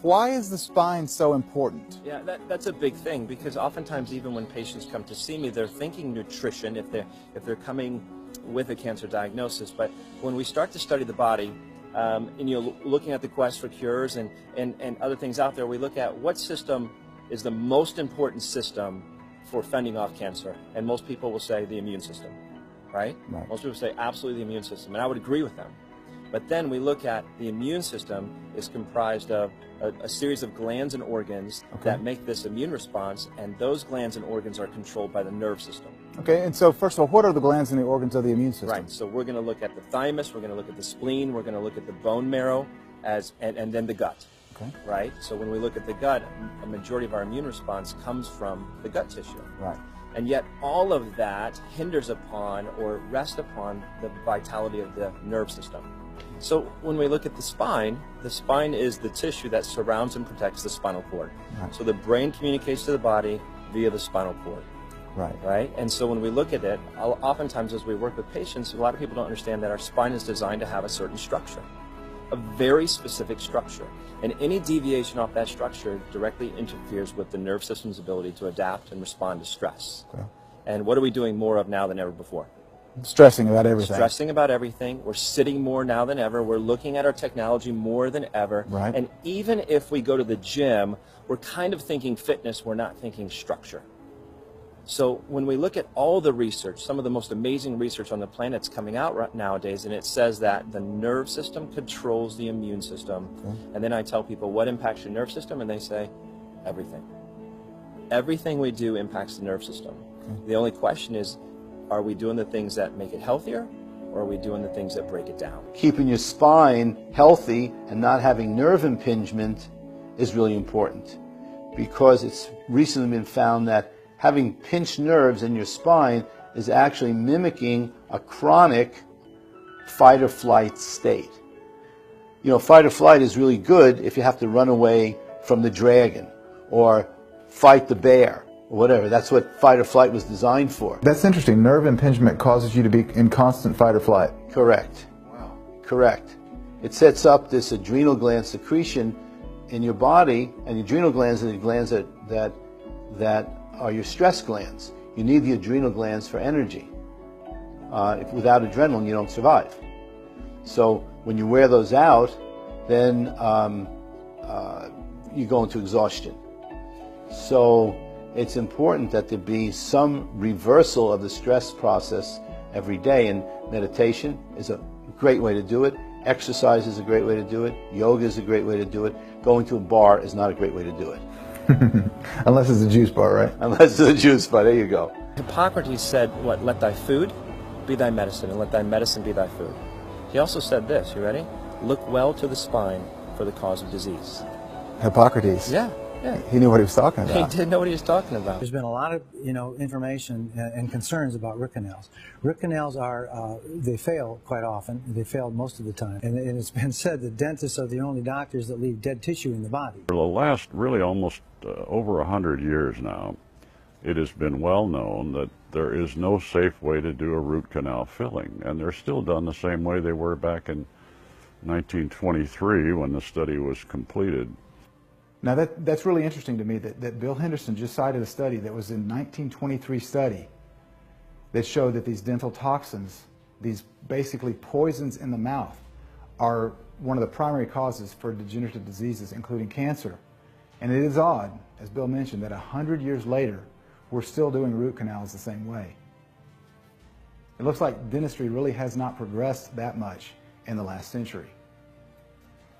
why is the spine so important? Yeah, that's a big thing, because oftentimes even when patients come to see me, they're thinking nutrition if they're coming with a cancer diagnosis. But when we start to study the body, and you're looking at the quest for cures and other things out there, we look at what system is the most important system for fending off cancer. And most people will say the immune system, right? Most people say absolutely the immune system, and I would agree with them. But then we look at the immune system is comprised of a series of glands and organs that make this immune response, and those glands and organs are controlled by the nerve system. Okay, and so first of all, what are the glands and the organs of the immune system? Right, so we're going to look at the thymus, we're going to look at the spleen, we're going to look at the bone marrow, and then the gut. Okay. Right, so when we look at the gut, a majority of our immune response comes from the gut tissue. Right. And yet all of that hinders upon or rests upon the vitality of the nerve system. So when we look at the spine is the tissue that surrounds and protects the spinal cord. Right. So the brain communicates to the body via the spinal cord. Right. Right. And so when we look at it, oftentimes as we work with patients, a lot of people don't understand that our spine is designed to have a certain structure, a very specific structure. And any deviation off that structure directly interferes with the nerve system's ability to adapt and respond to stress. Okay. And what are we doing more of now than ever before? Stressing about everything. Stressing about everything. We're sitting more now than ever. We're looking at our technology more than ever. Right. And even if we go to the gym, we're kind of thinking fitness, we're not thinking structure. So when we look at all the research, some of the most amazing research on the planet's coming out right nowadays, and it says that the nerve system controls the immune system. Okay. And then I tell people, what impacts your nerve system? And they say, everything. Everything we do impacts the nerve system. Okay. The only question is, are we doing the things that make it healthier, or are we doing the things that break it down? Keeping your spine healthy and not having nerve impingement is really important, because it's recently been found that having pinched nerves in your spine is actually mimicking a chronic fight or flight state. You know, fight or flight is really good if you have to run away from the dragon or fight the bear or whatever. That's what fight or flight was designed for. That's interesting. Nerve impingement causes you to be in constant fight or flight. Correct. Wow. Correct. It sets up this adrenal gland secretion in your body, and the adrenal glands are the glands that are your stress glands. You need the adrenal glands for energy. Without adrenaline, you don't survive. So when you wear those out, then you go into exhaustion. So it's important that there be some reversal of the stress process every day, and meditation is a great way to do it. Exercise is a great way to do it. Yoga is a great way to do it. Going to a bar is not a great way to do it. Unless it's a juice bar, right? Unless it's a juice bar, there you go. Hippocrates said, what, let thy food be thy medicine, and let thy medicine be thy food. He also said this, you ready? Look well to the spine for the cause of disease. Hippocrates? Yeah. Yeah. He knew what he was talking about. He did know what he was talking about. There's been a lot of, information and concerns about root canals. Root canals are, they fail quite often. They fail most of the time. And it's been said that dentists are the only doctors that leave dead tissue in the body. For the last really almost over 100 years now, it has been well known that there is no safe way to do a root canal filling. And they're still done the same way they were back in 1923 when the study was completed. Now that's really interesting to me that Bill Henderson just cited a study that was in 1923 study that showed that these dental toxins, these basically poisons in the mouth, are one of the primary causes for degenerative diseases, including cancer. And it is odd, as Bill mentioned, that 100 years later, we're still doing root canals the same way. It looks like dentistry really has not progressed that much in the last century.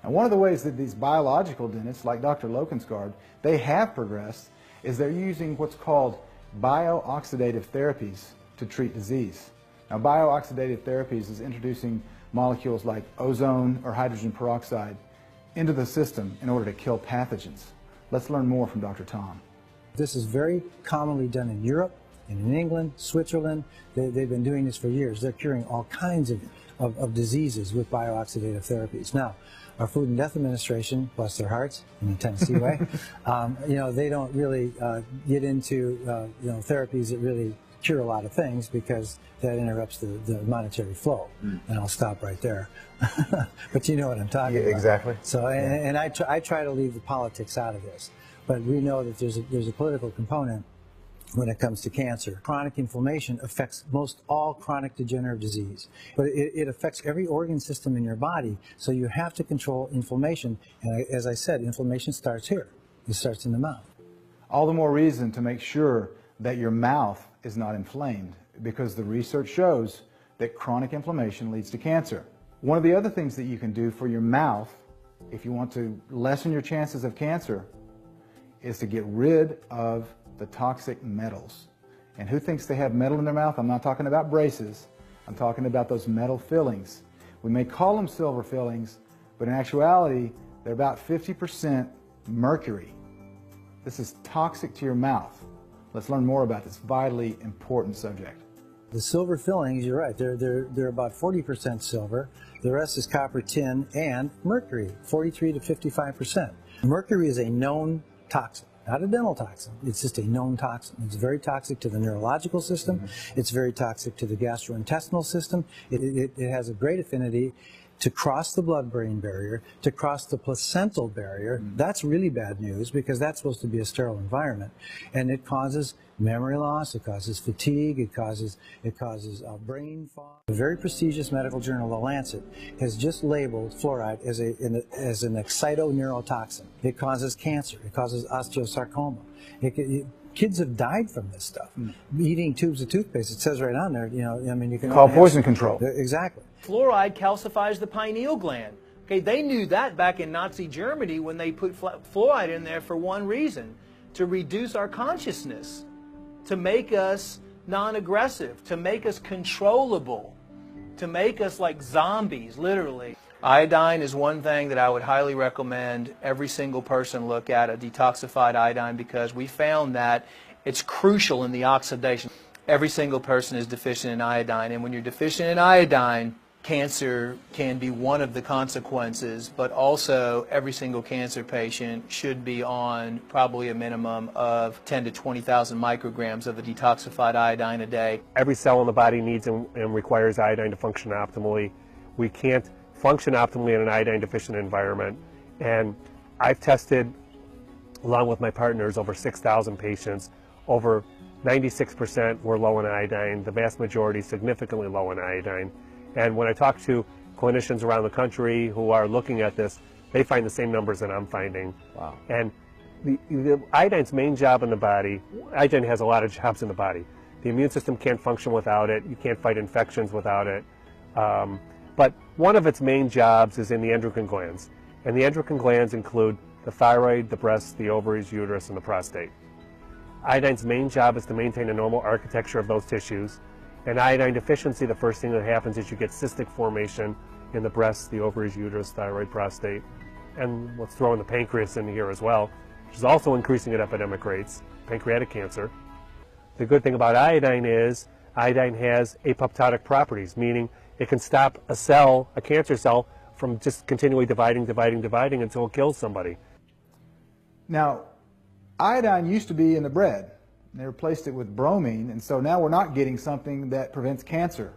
And one of the ways that these biological dentists, like Dr. Lokensgaard, they have progressed is they're using what's called bio-oxidative therapies to treat disease. Now, bio-oxidative therapies is introducing molecules like ozone or hydrogen peroxide into the system in order to kill pathogens. Let's learn more from Dr. Tom. This is very commonly done in Europe, and in England, Switzerland. They've been doing this for years. They're curing all kinds of diseases with bio-oxidative therapies. Now, our Food and Death Administration, bless their hearts, in a Tennessee way, they don't really get into therapies that really cure a lot of things because that interrupts the monetary flow. And I'll stop right there. But you know what I'm talking about. Exactly. So, and I try to leave the politics out of this. But we know that there's a political component when it comes to cancer. Chronic inflammation affects most all chronic degenerative disease. But it affects every organ system in your body, so you have to control inflammation. And as I said, inflammation starts here. It starts in the mouth. All the more reason to make sure that your mouth is not inflamed, because the research shows that chronic inflammation leads to cancer. One of the other things that you can do for your mouth, if you want to lessen your chances of cancer, is to get rid of the toxic metals. And who thinks they have metal in their mouth? I'm not talking about braces. I'm talking about those metal fillings. We may call them silver fillings, but in actuality, they're about 50% mercury. This is toxic to your mouth. Let's learn more about this vitally important subject. The silver fillings, you're right, they're about 40% silver. The rest is copper, tin, and mercury, 43 to 55%. Mercury is a known toxin, not a dental toxin. It's just a known toxin. It's very toxic to the neurological system. It's very toxic to the gastrointestinal system. It has a great affinity to cross the blood-brain barrier, to cross the placental barrier. That's really bad news because that's supposed to be a sterile environment. And it causes memory loss, it causes fatigue, it causes brain fog. A very prestigious medical journal, The Lancet, has just labeled fluoride as an excitoneurotoxin. It causes cancer, it causes osteosarcoma. Kids have died from this stuff. Eating tubes of toothpaste, it says right on there, you know, I mean, you can call poison control. Exactly. Fluoride calcifies the pineal gland. Okay, they knew that back in Nazi Germany when they put fluoride in there for one reason, to reduce our consciousness, to make us non-aggressive, to make us controllable, to make us like zombies, literally. Iodine is one thing that I would highly recommend every single person look at, a detoxified iodine, because we found that it's crucial in the oxidation. Every single person is deficient in iodine, and when you're deficient in iodine, cancer can be one of the consequences, but also every single cancer patient should be on probably a minimum of 10 to 20,000 micrograms of the detoxified iodine a day. Every cell in the body needs and requires iodine to function optimally. We can't function optimally in an iodine deficient environment, and I've tested, along with my partners, over 6,000 patients. Over 96% were low in iodine, the vast majority significantly low in iodine. And when I talk to clinicians around the country who are looking at this, they find the same numbers that I'm finding. Wow. And the iodine's main job in the body, iodine has a lot of jobs in the body. The immune system can't function without it. You can't fight infections without it. But one of its main jobs is in the endocrine glands. And the endocrine glands include the thyroid, the breasts, the ovaries, uterus, and the prostate. Iodine's main job is to maintain a normal architecture of those tissues. And iodine deficiency, the first thing that happens is you get cystic formation in the breasts, the ovaries, uterus, thyroid, prostate. And let's throw in the pancreas in here as well, which is also increasing at epidemic rates, pancreatic cancer. The good thing about iodine is iodine has apoptotic properties, meaning it can stop a cell, a cancer cell, from just continually dividing until it kills somebody. Now, iodine used to be in the bread. They replaced it with bromine, and so now we're not getting something that prevents cancer.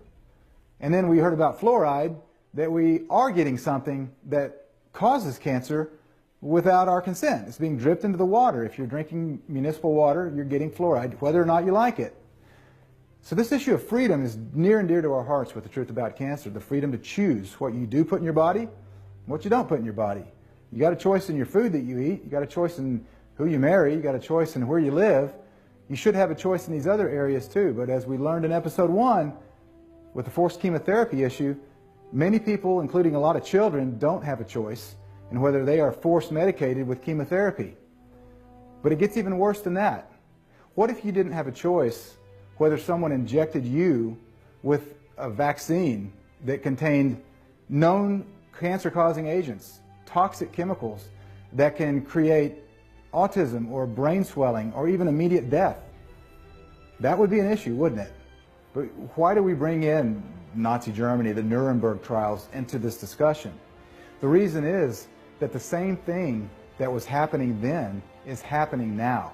And then we heard about fluoride, that we are getting something that causes cancer without our consent. It's being dripped into the water. If you're drinking municipal water, you're getting fluoride, whether or not you like it. So this issue of freedom is near and dear to our hearts with the truth about cancer, the freedom to choose what you do put in your body and what you don't put in your body. You got a choice in your food that you eat. You got a choice in who you marry. You got a choice in where you live. You should have a choice in these other areas too. But as we learned in episode 1 with the forced chemotherapy issue, many people, including a lot of children, don't have a choice in whether they are forced medicated with chemotherapy. But it gets even worse than that. What if you didn't have a choice whether someone injected you with a vaccine that contained known cancer-causing agents, toxic chemicals that can create autism or brain swelling or even immediate death? That would be an issue, wouldn't it? But why do we bring in Nazi Germany, the Nuremberg trials, into this discussion? The reason is that the same thing that was happening then is happening now.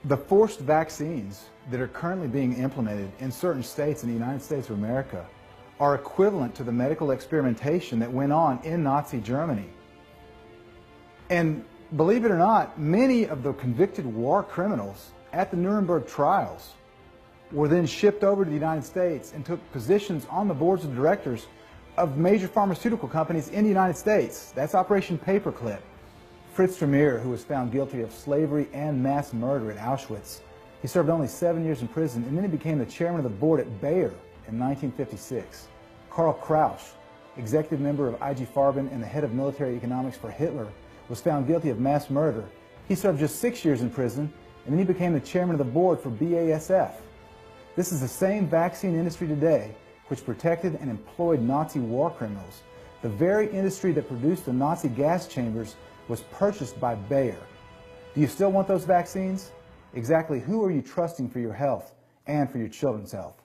The forced vaccines that are currently being implemented in certain states in the United States of America are equivalent to the medical experimentation that went on in Nazi Germany. And believe it or not, many of the convicted war criminals at the Nuremberg trials were then shipped over to the United States and took positions on the boards of directors of major pharmaceutical companies in the United States. That's Operation Paperclip. Fritz Vermeer, who was found guilty of slavery and mass murder at Auschwitz, he served only 7 years in prison, and then he became the chairman of the board at Bayer in 1956. Karl Krauss, executive member of IG Farben and the head of military economics for Hitler, was found guilty of mass murder. He served just 6 years in prison, and then he became the chairman of the board for BASF. This is the same vaccine industry today which protected and employed Nazi war criminals. The very industry that produced the Nazi gas chambers was purchased by Bayer. Do you still want those vaccines? Exactly who are you trusting for your health and for your children's health?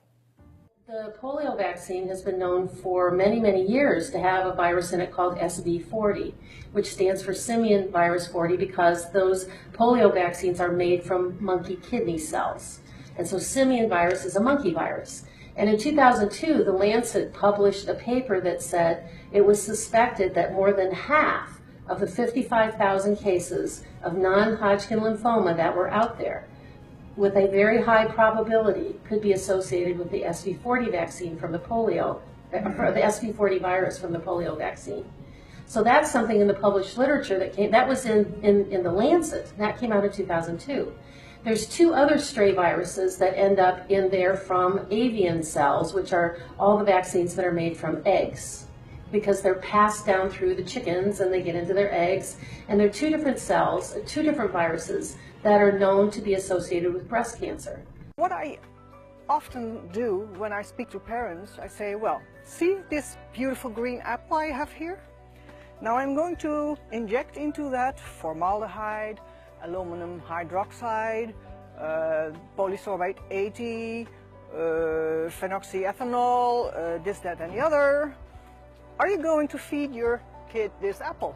The polio vaccine has been known for many, many years to have a virus in it called SV40, which stands for simian virus 40 because those polio vaccines are made from monkey kidney cells. And so simian virus is a monkey virus. And in 2002, The Lancet published a paper that said it was suspected that more than half of the 55,000 cases of non-Hodgkin lymphoma that were out there, with a very high probability, could be associated with the SV40 vaccine from the polio, or the SV40 virus from the polio vaccine. So that's something in the published literature that came, that was in The Lancet, that came out in 2002. There's two other stray viruses that end up in there from avian cells, which are all the vaccines that are made from eggs, because they're passed down through the chickens and they get into their eggs. And they're two different cells, two different viruses that are known to be associated with breast cancer. What I often do when I speak to parents, I say, well, see this beautiful green apple I have here? Now I'm going to inject into that formaldehyde, aluminum hydroxide, polysorbate 80, phenoxyethanol, this, that, and the other. Are you going to feed your kid this apple?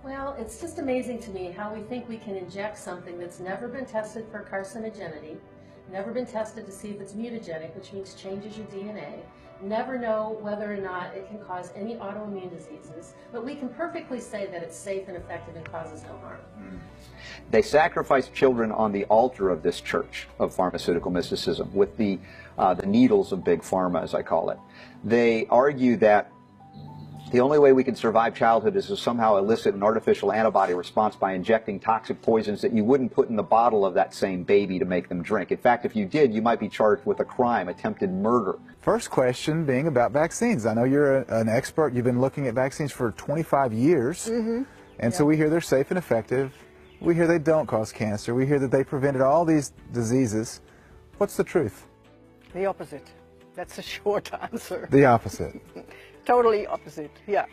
Well, it's just amazing to me how we think we can inject something that's never been tested for carcinogenity, never been tested to see if it's mutagenic, which means changes your DNA, never know whether or not it can cause any autoimmune diseases, but we can perfectly say that it's safe and effective and causes no harm. They sacrifice children on the altar of this church of pharmaceutical mysticism with the needles of big pharma, as I call it. They argue that the only way we can survive childhood is to somehow elicit an artificial antibody response by injecting toxic poisons that you wouldn't put in the bottle of that same baby to make them drink. In fact, if you did, you might be charged with a crime, attempted murder. First question being about vaccines. I know you're an expert. You've been looking at vaccines for 25 years. And so we hear they're safe and effective. We hear they don't cause cancer. We hear that they prevented all these diseases. What's the truth? The opposite. That's the short answer. The opposite. Totally opposite, yeah.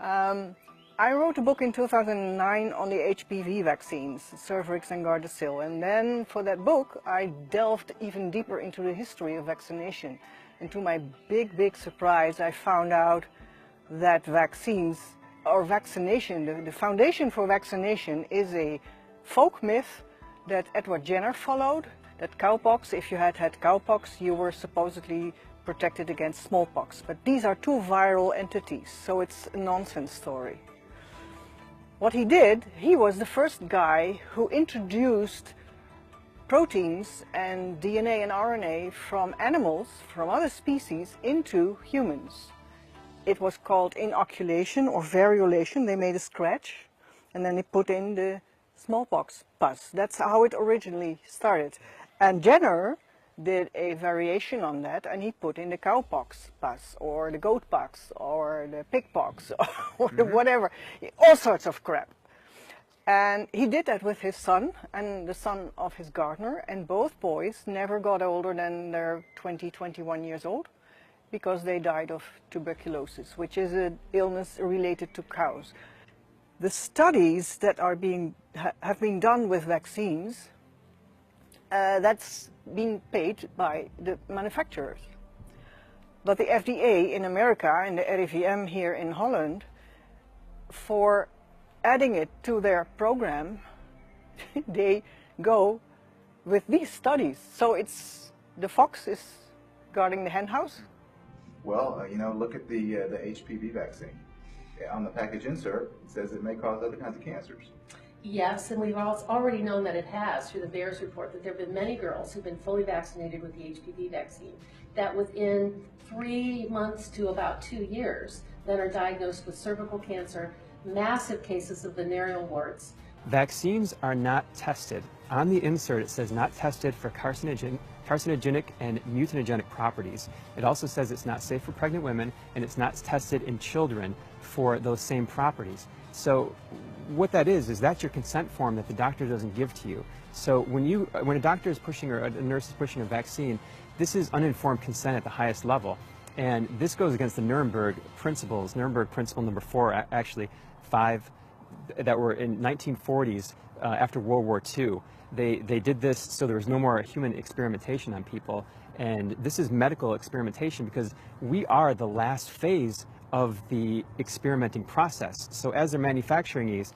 I wrote a book in 2009 on the HPV vaccines, Cervarix and Gardasil, and then for that book I delved even deeper into the history of vaccination. And to my big surprise, I found out that vaccines, or vaccination, the foundation for vaccination is a folk myth that Edward Jenner followed, that cowpox, if you had cowpox, you were supposedly protected against smallpox. But these are two viral entities, so it's a nonsense story. What he did, he was the first guy who introduced proteins and DNA and RNA from animals, from other species, into humans. It was called inoculation or variolation. They made a scratch and then they put in the smallpox pus. That's how it originally started. And Jenner did a variation on that, and he put in the cowpox pus, or the goat pox, or the pig pox, or the whatever, all sorts of crap. And he did that with his son and the son of his gardener, and both boys never got older than their 20, 21 years old, because they died of tuberculosis, which is an illness related to cows. The studies that are have been done with vaccines, that's being paid by the manufacturers. But the FDA in America and the RIVM here in Holland, for adding it to their program, they go with these studies. So it's the fox is guarding the hen house? Well, you know, look at the HPV vaccine. On the package insert, it says it may cause other kinds of cancers. Yes, and we've already known that it has through the VAERS report, that there have been many girls who've been fully vaccinated with the HPV vaccine, that within 3 months to about 2 years, then are diagnosed with cervical cancer, massive cases of venereal warts. Vaccines are not tested. On the insert, it says not tested for carcinogenic and mutagenic properties. It also says it's not safe for pregnant women, and it's not tested in children for those same properties. So what that is that's your consent form that the doctor doesn't give to you. So when a doctor is pushing or a nurse is pushing a vaccine, this is uninformed consent at the highest level. And this goes against the Nuremberg principles, Nuremberg principle number 4, actually 5, that were in 1940s after World War II. They did this so there was no more human experimentation on people. And this is medical experimentation because we are the last phase of the experimenting process. So as they're manufacturing these,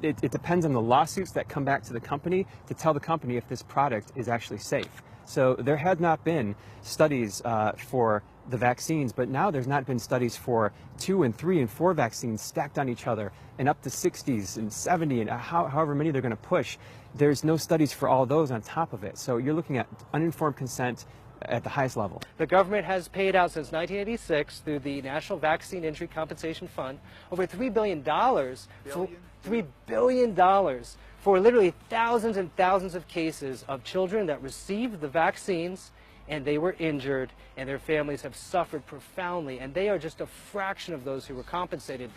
it depends on the lawsuits that come back to the company to tell the company if this product is actually safe. So there had not been studies for the vaccines, but now there's not been studies for 2 and 3 and 4 vaccines stacked on each other and up to 60s and 70 and however many they're going to push. There's no studies for all those on top of it. So you're looking at uninformed consent at the highest level. The government has paid out since 1986 through the National Vaccine Injury Compensation Fund over $3 billion, $3 billion for literally thousands and thousands of cases of children that received the vaccines and they were injured and their families have suffered profoundly, and they are just a fraction of those who were compensated.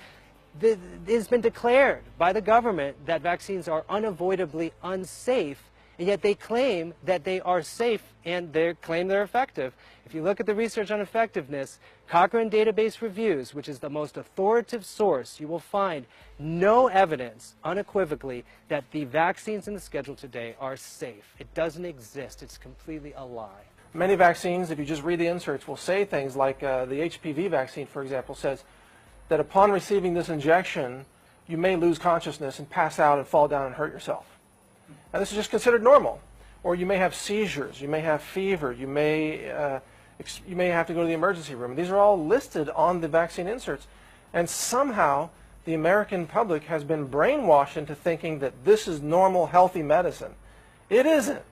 It has been declared by the government that vaccines are unavoidably unsafe, and yet they claim that they are safe and they claim they're effective. If you look at the research on effectiveness, Cochrane Database Reviews, which is the most authoritative source, you will find no evidence unequivocally that the vaccines in the schedule today are safe. It doesn't exist. It's completely a lie. Many vaccines, if you just read the inserts, will say things like the HPV vaccine, for example, says that upon receiving this injection, you may lose consciousness and pass out and fall down and hurt yourself. And this is just considered normal. Or you may have seizures, you may have fever, you may have to go to the emergency room. These are all listed on the vaccine inserts. And somehow the American public has been brainwashed into thinking that this is normal, healthy medicine. It isn't.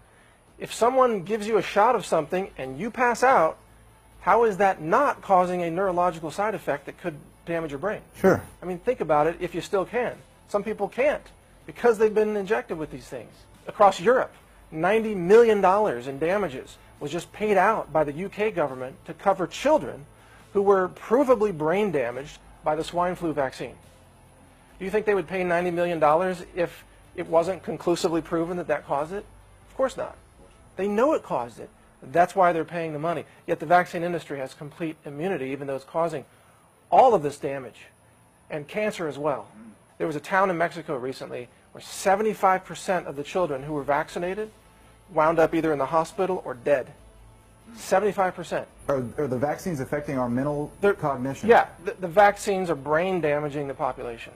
If someone gives you a shot of something and you pass out, how is that not causing a neurological side effect that could damage your brain? Sure. I mean, think about it if you still can. Some people can't because they've been injected with these things. Across Europe, $90 million in damages was just paid out by the UK government to cover children who were provably brain damaged by the swine flu vaccine. Do you think they would pay $90 million if it wasn't conclusively proven that that caused it? Of course not. They know it caused it. That's why they're paying the money. Yet the vaccine industry has complete immunity, even though it's causing all of this damage and cancer as well. There was a town in Mexico recently where 75% of the children who were vaccinated wound up either in the hospital or dead. 75%. Are the vaccines affecting our mental cognition? Yeah, the vaccines are brain damaging the population.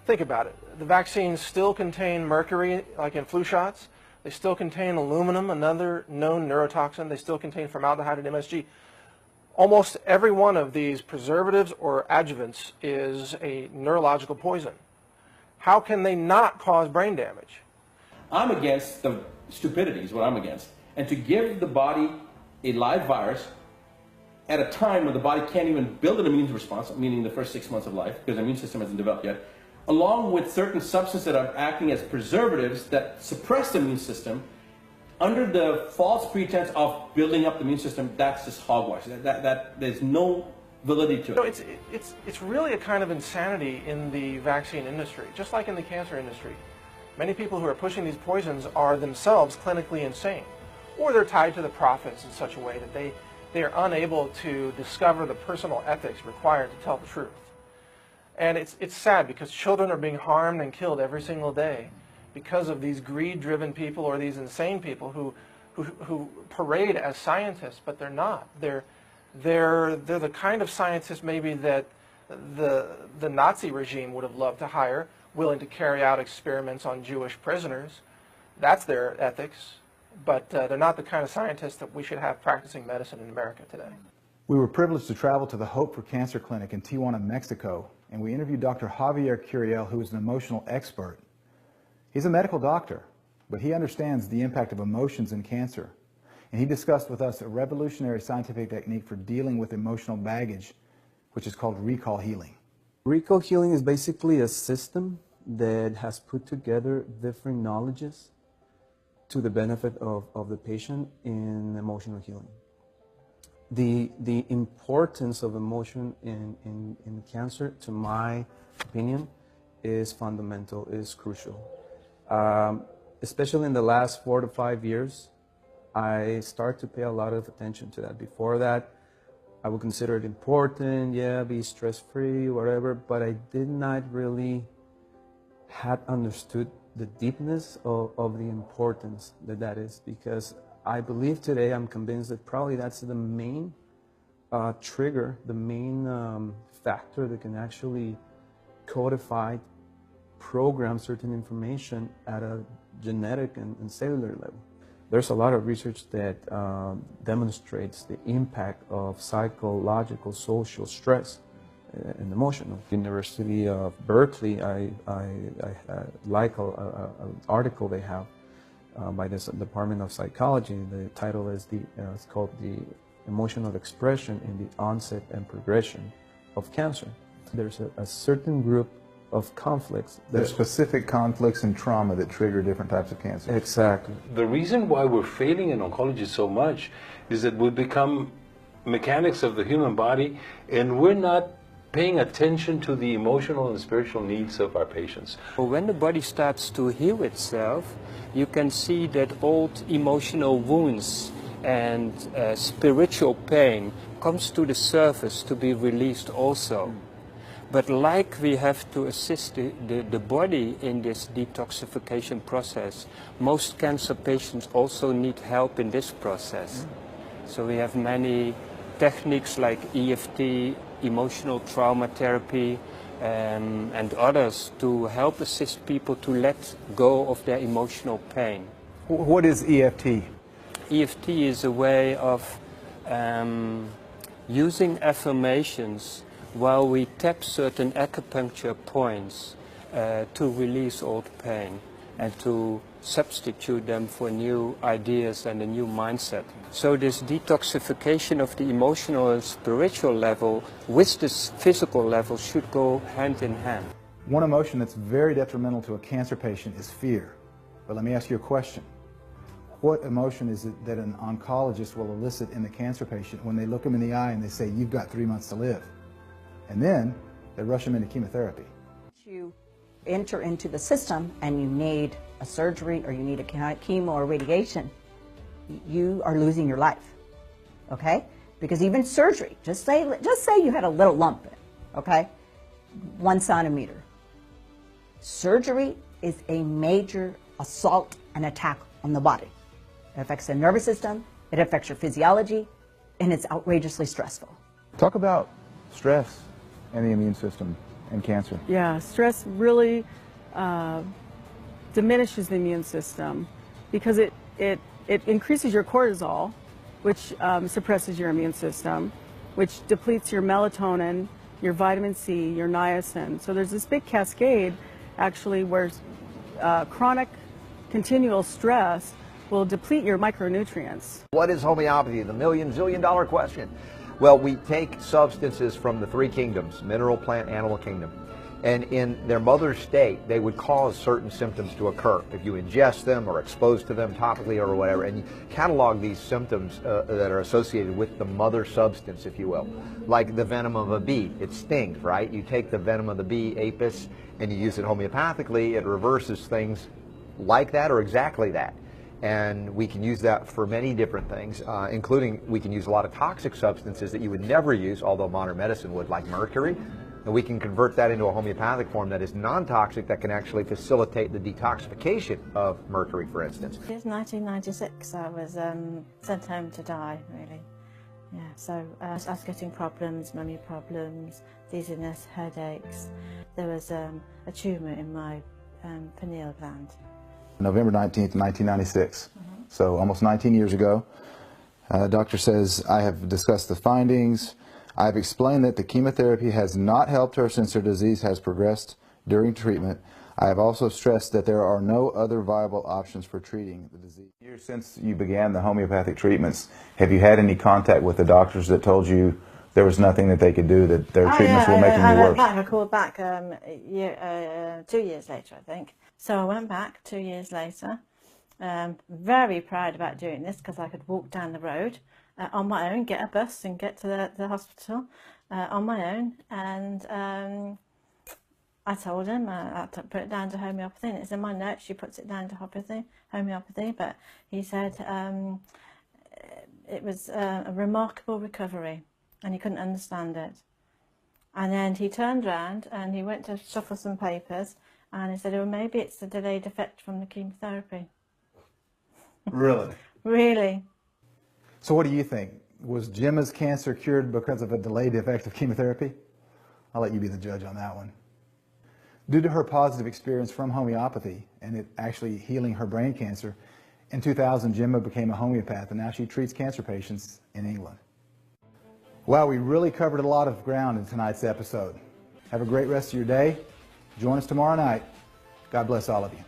Think about it. The vaccines still contain mercury, like in flu shots. They still contain aluminum, another known neurotoxin. They still contain formaldehyde and MSG. Almost every one of these preservatives or adjuvants is a neurological poison. How can they not cause brain damage? I'm against the stupidity is what I'm against. And to give the body a live virus at a time when the body can't even build an immune response, meaning the first 6 months of life, because the immune system hasn't developed yet, along with certain substances that are acting as preservatives that suppress the immune system, under the false pretense of building up the immune system, that's just hogwash. There's no validity to it. So it's really a kind of insanity in the vaccine industry, just like in the cancer industry. Many people who are pushing these poisons are themselves clinically insane, or they're tied to the profits in such a way that they are unable to discover the personal ethics required to tell the truth. And it's sad because children are being harmed and killed every single day because of these greed-driven people or these insane people who parade as scientists, but they're not. They're the kind of scientists maybe that the Nazi regime would have loved to hire, willing to carry out experiments on Jewish prisoners. That's their ethics, but they're not the kind of scientists that we should have practicing medicine in America today. We were privileged to travel to the Hope for Cancer Clinic in Tijuana, Mexico, and we interviewed Dr. Javier Curiel, who is an emotional expert. He's a medical doctor, but he understands the impact of emotions in cancer. And he discussed with us a revolutionary scientific technique for dealing with emotional baggage, which is called recall healing. Recall healing is basically a system that has put together different knowledges to the benefit of the patient in emotional healing. The importance of emotion in cancer, to my opinion, is fundamental, is crucial. Especially in the last 4 to 5 years, I start to pay a lot of attention to that. Before that, I would consider it important, yeah, be stress-free, whatever, but I did not really had understood the deepness of the importance that is, because I believe today, I'm convinced that probably that's the main trigger, the main factor that can actually codify, program certain information at a genetic and cellular level. There's a lot of research that demonstrates the impact of psychological, social stress and emotional. University of Berkeley, I like an article they have by the Department of Psychology. The title is it's called The Emotional Expression in the Onset and Progression of Cancer. There's a certain group of conflicts. There's specific conflicts and trauma that trigger different types of cancer. Exactly. The reason why we're failing in oncology so much is that we become mechanics of the human body, and we're not paying attention to the emotional and spiritual needs of our patients. When the body starts to heal itself, you can see that old emotional wounds and spiritual pain comes to the surface to be released also. But like we have to assist the body in this detoxification process, most cancer patients also need help in this process. So we have many techniques like EFT, emotional trauma therapy, and others to help assist people to let go of their emotional pain. What is EFT? EFT is a way of using affirmations while we tap certain acupuncture points to release old pain and to substitute them for new ideas and a new mindset. So this detoxification of the emotional and spiritual level with this physical level should go hand in hand. One emotion that's very detrimental to a cancer patient is fear. But let me ask you a question. What emotion is it that an oncologist will elicit in the cancer patient when they look them in the eye and they say, you've got 3 months to live? And then they rush them into chemotherapy. You enter into the system and you need a surgery or you need a chemo or radiation, you are losing your life, okay? Because even surgery, just say you had a little lump, okay? 1 centimeter. Surgery is a major assault and attack on the body. It affects the nervous system, it affects your physiology, and it's outrageously stressful. Talk about stress and the immune system and cancer. Yeah, stress really diminishes the immune system because it increases your cortisol, which suppresses your immune system, which depletes your melatonin, your vitamin C, your niacin. So there's this big cascade actually where chronic continual stress will deplete your micronutrients. What is homeopathy? The million-zillion-dollar question. Well, we take substances from the 3 kingdoms, mineral, plant, animal kingdom, and in their mother state, they would cause certain symptoms to occur if you ingest them or exposed to them topically or whatever, and you catalog these symptoms that are associated with the mother substance, if you will. Like the venom of a bee, it stings, right? You take the venom of the bee, apis, and you use it homeopathically, it reverses things like that or exactly that. And we can use that for many different things, including we can use a lot of toxic substances that you would never use, although modern medicine would, like mercury. And we can convert that into a homeopathic form that is non-toxic, that can actually facilitate the detoxification of mercury, for instance. It was 1996. I was sent home to die, really. Yeah, so I was getting problems, mummy problems, dizziness, headaches. There was a tumour in my pineal gland. November 19th, 1996. So almost 19 years ago. Doctor says, I have discussed the findings. I've explained that the chemotherapy has not helped her since her disease has progressed during treatment. I have also stressed that there are no other viable options for treating the disease. Years since you began the homeopathic treatments, have you had any contact with the doctors that told you there was nothing that they could do, that their treatments were making you worse? I called back 2 years later, I think. So I went back 2 years later, very proud about doing this because I could walk down the road on my own, get a bus and get to the hospital on my own. And I told him, I put it down to homeopathy, and it's in my notes, she puts it down to homeopathy, but he said it was a remarkable recovery, and he couldn't understand it. And then he turned around and he went to shuffle some papers, and he said, well, maybe it's the delayed effect from the chemotherapy. Really? Really. So what do you think? Was Gemma's cancer cured because of a delayed effect of chemotherapy? I'll let you be the judge on that one. Due to her positive experience from homeopathy and it actually healing her brain cancer, in 2000 Gemma became a homeopath, and now she treats cancer patients in England. Wow, we really covered a lot of ground in tonight's episode. Have a great rest of your day. Join us tomorrow night. God bless all of you.